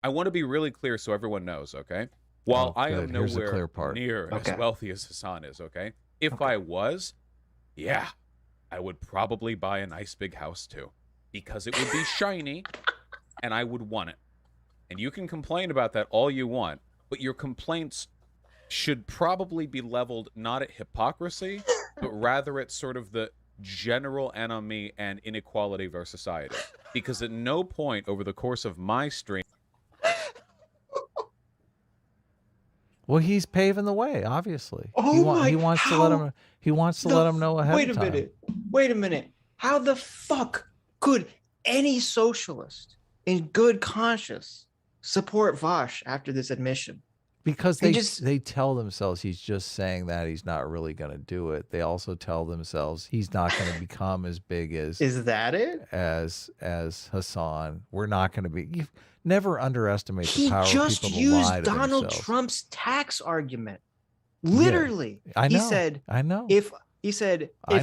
I want to be really clear so everyone knows, okay? While I am Here's the nowhere clear part. near as wealthy as Hasan is, okay? If I was, yeah, I would probably buy a nice big house too. Because it would be shiny and I would want it. And you can complain about that all you want, but your complaints should probably be leveled not at hypocrisy, but rather at sort of the general enemy and inequality of our society. Because at no point over the course of my stream... Well, he's paving the way, obviously. Oh he wants to let him know ahead of time. Wait a minute. How the fuck could any socialist in good conscience support Vaush after this admission? Because they tell themselves he's just saying that, he's not really going to do it. They also tell themselves he's not going to become as big as Is that it? As Hasan. We're not going to be. You never underestimate the power of people to lie to themselves. He just used Donald Trump's tax argument. Literally. Yeah, I know. He said, I know. If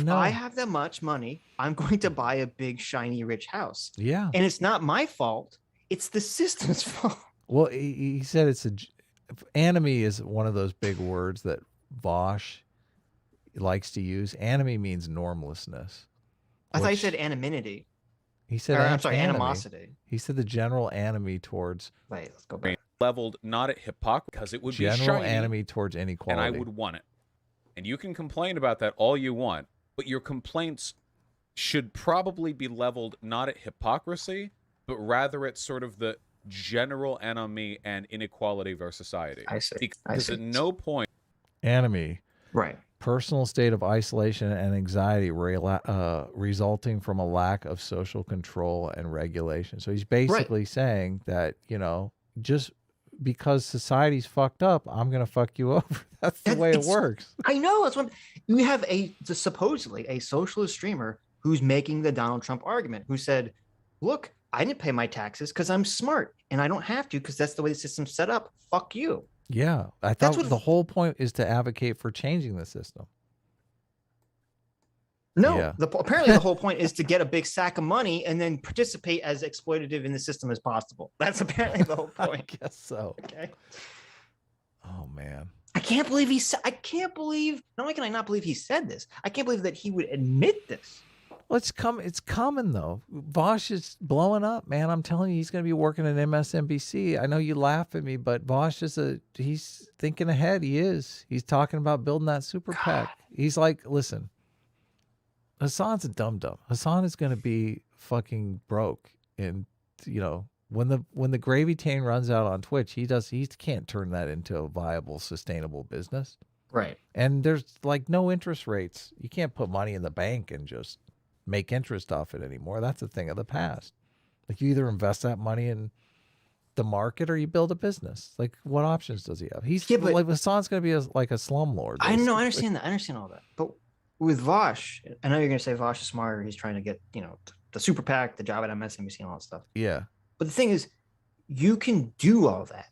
I have that much money, I'm going to buy a big, shiny, rich house. Yeah. And it's not my fault. It's the system's fault. Well, he said enemy is one of those big words that Vaush likes to use. Enemy means normlessness. I thought he said anonymity. He said, animosity. He said the general enemy towards... Wait, let's go back. Leveled not at hypocrisy, because it would be shiny. General enemy towards inequality. And I would want it. And you can complain about that all you want, but your complaints should probably be leveled not at hypocrisy, but rather at sort of the general enemy and inequality of our society. I see. Because at no point... Enemy. Right. Personal state of isolation and anxiety resulting from a lack of social control and regulation. So he's basically saying that, just because society's fucked up, I'm going to fuck you over. That's the way it works. I know. That's what you have supposedly a socialist streamer who's making the Donald Trump argument, who said, look, I didn't pay my taxes because I'm smart and I don't have to because that's the way the system's set up. Fuck you. Yeah. I thought the whole point is to advocate for changing the system. No, apparently the whole point is to get a big sack of money and then participate as exploitative in the system as possible. That's apparently the whole point. I guess so. Okay. Oh, man. I can't believe not only can I not believe he said this, I can't believe that he would admit this. Well, it's coming though. Vaush is blowing up, man. I'm telling you, he's going to be working at MSNBC. I know you laugh at me, but Vaush he's thinking ahead. He is. He's talking about building that super PAC. He's like, listen, Hasan's a dum-dum. Hasan is going to be fucking broke. And, when the gravy train runs out on Twitch, he can't turn that into a viable, sustainable business. Right. And there's like no interest rates. You can't put money in the bank and just make interest off it anymore. That's a thing of the past. Like, you either invest that money in the market or you build a business. Like, what options does he have? Like, Hasan's going to be like a slumlord. I know. I understand that. I understand all that. But with Vaush, I know you're going to say Vaush is smarter. He's trying to get, the super PAC, the job at MSNBC and all that stuff. Yeah. But the thing is, you can do all that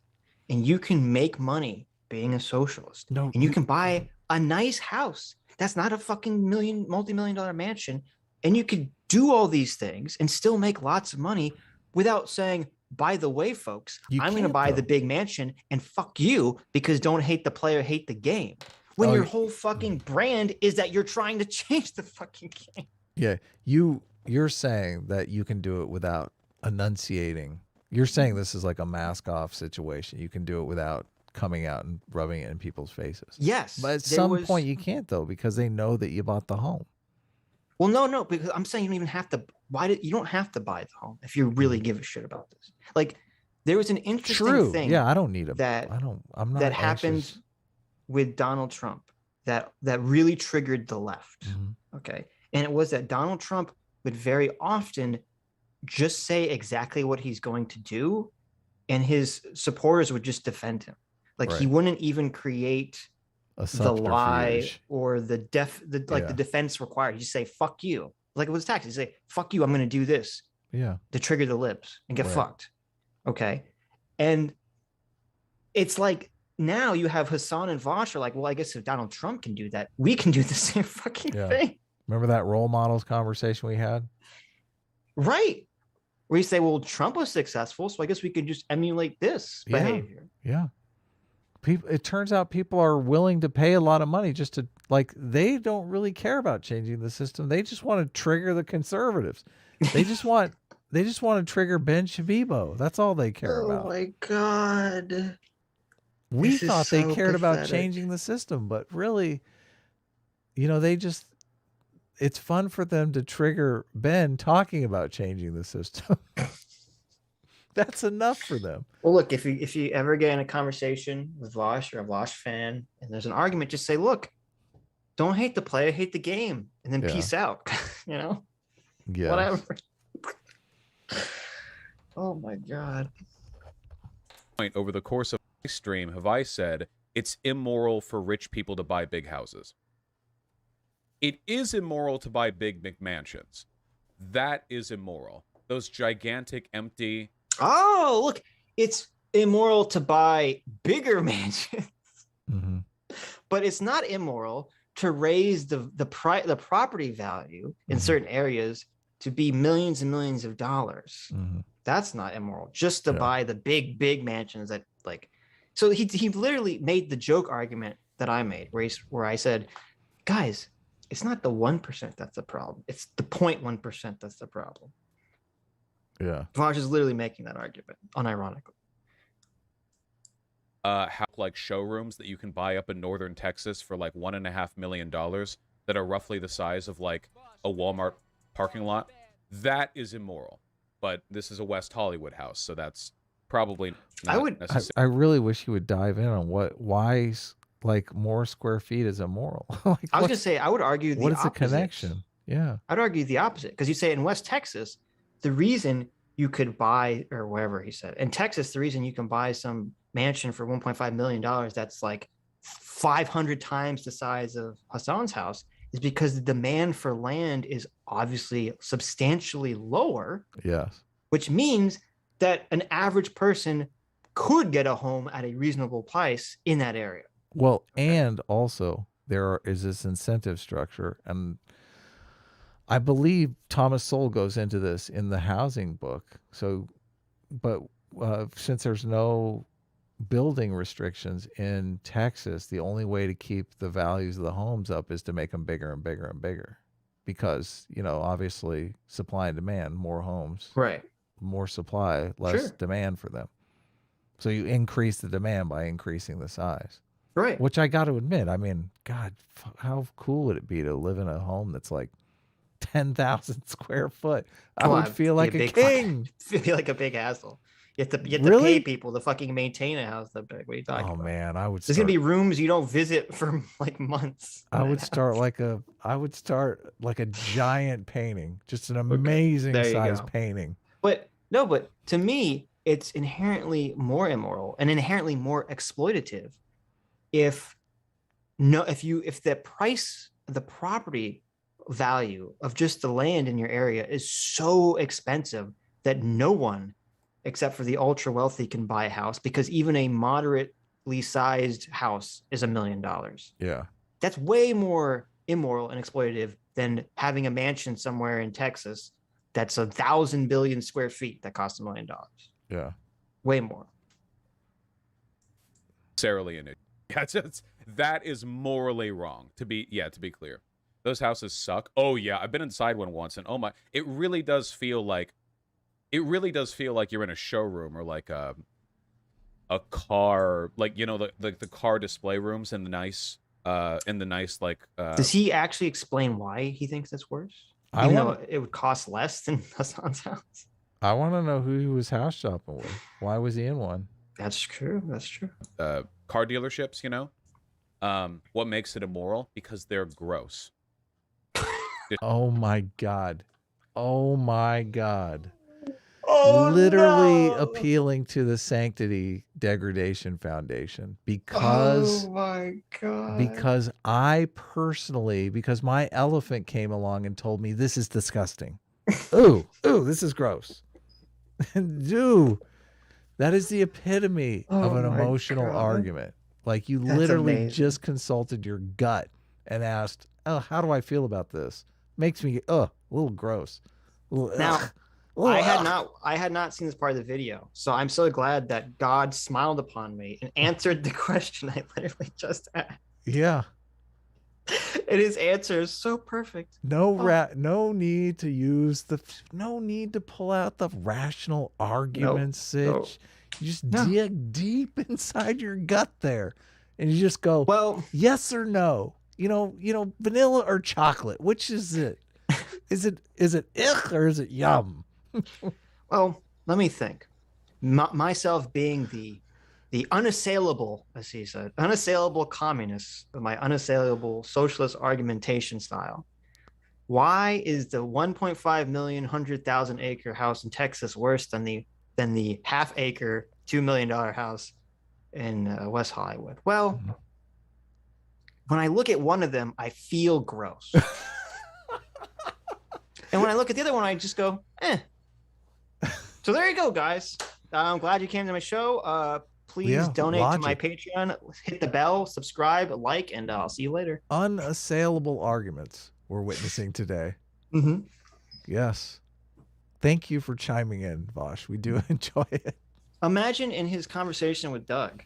and you can make money being a socialist. No. And you can buy a nice house. That's not a fucking multi-million-dollar mansion. And you could do all these things and still make lots of money without saying, by the way, folks, I'm going to buy the big mansion and fuck you because don't hate the player, hate the game. When your whole fucking brand is that you're trying to change the fucking game. Yeah. You're saying that you can do it without enunciating. You're saying this is like a mask off situation. You can do it without coming out and rubbing it in people's faces. Yes. But at some point you can't, though, because they know that you bought the home. Well, no, because I'm saying you don't even have to. You don't have to buy the home if you really give a shit about this. Like, there was an interesting thing. Yeah, I don't need it. I'm not. That happened with Donald Trump that really triggered the left. Mm-hmm. Okay, and it was that Donald Trump would very often just say exactly what he's going to do, and his supporters would just defend him. Like, he wouldn't even create the lie or the defense required. You say fuck you, like it was tax. You say fuck you, I'm going to do this, to trigger the libs and get fucked. Okay, and it's like now you have Hasan and Vaush are like, well, I guess if Donald Trump can do that, we can do the same fucking thing. Remember that role models conversation we had? Right. where you say, well, Trump was successful, so I guess we could just emulate this behavior. Yeah. People, it turns out people are willing to pay a lot of money just to, like, they don't really care about changing the system. They just want to trigger the conservatives. They just want to trigger Ben Shabibo. That's all they care about. Oh my God. We thought they cared about changing the system, but really, it's fun for them to trigger Ben talking about changing the system. That's enough for them. Well, look, if you ever get in a conversation with Vaush or a Vaush fan, and there's an argument, just say, look, don't hate the player, hate the game, and then peace out. Yeah. Whatever. Oh my God. Over the course of my stream, have I said it's immoral for rich people to buy big houses? It is immoral to buy big McMansions. That is immoral. Those gigantic empty. Oh, look, it's immoral to buy bigger mansions, but it's not immoral to raise the property value in certain areas to be millions and millions of dollars. That's not immoral. Just to buy the big mansions that, like, so he literally made the joke argument that I made, where I said, guys, it's not the 1% that's the problem. It's the 0.1% that's the problem. Yeah. Vaush is literally making that argument, unironically. How, like, showrooms that you can buy up in northern Texas for like $1.5 million that are roughly the size of like a Walmart parking lot. That is immoral. But this is a West Hollywood house, so that's probably not necessary. I really wish you would dive in on why like more square feet is immoral. Like, I was gonna say, I would argue the opposite. What is the connection? Yeah. I'd argue the opposite, because you say in West Texas, the reason you could buy, or wherever he said, in Texas, the reason you can buy some mansion for $1.5 million that's like 500 times the size of Hasan's house is because the demand for land is obviously substantially lower. Yes. Which means that an average person could get a home at a reasonable price in that area. Well, and also there is this incentive structure, and I believe Thomas Sowell goes into this in the housing book. So, but since there's no building restrictions in Texas, the only way to keep the values of the homes up is to make them bigger and bigger and bigger, because, obviously supply and demand, more homes, right? More supply, less demand for them. So you increase the demand by increasing the size. Right. Which I got to admit, I mean, God, how cool would it be to live in a home that's like 10,000 square foot? I would feel like a king. Feel like a big hassle. You have to pay people to fucking maintain a house that big. What are you talking about? Oh man, There's gonna be rooms you don't visit for like months. I would start like a giant painting, just an amazing size painting. But to me, it's inherently more immoral and inherently more exploitative if the price, the property value of just the land in your area is so expensive that no one except for the ultra wealthy can buy a house, because even a moderately sized house is $1 million. Yeah. That's way more immoral and exploitative than having a mansion somewhere in Texas that's 1,000 billion square feet that costs $1 million. Yeah. Way more. Necessarily in it. Yeah, that is morally wrong, to be clear. Those houses suck. Oh yeah, I've been inside one once, and oh my, it really does feel like you're in a showroom, or like a car, like, the car display rooms in the nice like Does he actually explain why he thinks it's worse? Even though it would cost less than Hasan's house. I want to know who he was house shopping with. Why was he in one? That's true. Car dealerships, what makes it immoral? Because they're gross. Oh my God. Oh, literally no. Appealing to the Sanctity Degradation Foundation, because, oh my God, because my elephant came along and told me this is disgusting. Ooh, this is gross. Dude, that is the epitome of an emotional argument. Like, you literally just consulted your gut and asked, oh, how do I feel about this? Makes me a little gross. Now, I had not seen this part of the video, so I'm so glad that God smiled upon me and answered the question I literally just asked. Yeah. And his answer is so perfect. No need to use no need to pull out the rational arguments, Sitch. No. You just dig deep inside your gut there, and you just go, well, yes or no. You know, vanilla or chocolate. Which is it? Is it ich or is it yum? Well, let me think. Myself being the unassailable, as he said, unassailable communist with my unassailable socialist argumentation style. Why is the 1.5 million 100,000 acre house in Texas worse than the half acre $2 million house in West Hollywood? Well, when I look at one of them, I feel gross. And when I look at the other one, I just go, eh. So there you go, guys. I'm glad you came to my show. Please donate to my Patreon. Hit the bell, subscribe, like, and I'll see you later. Unassailable arguments we're witnessing today. Mm-hmm. Yes. Thank you for chiming in, Vaush. We do enjoy it. Imagine in his conversation with Doug,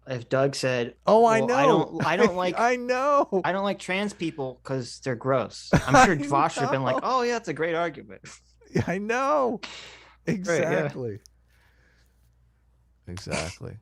if Doug said, "Oh, well, I know, I don't like, I know, I don't like trans people because they're gross." I'm sure Vaush would have been like, "Oh yeah, it's a great argument." I know, exactly, Right, yeah. exactly.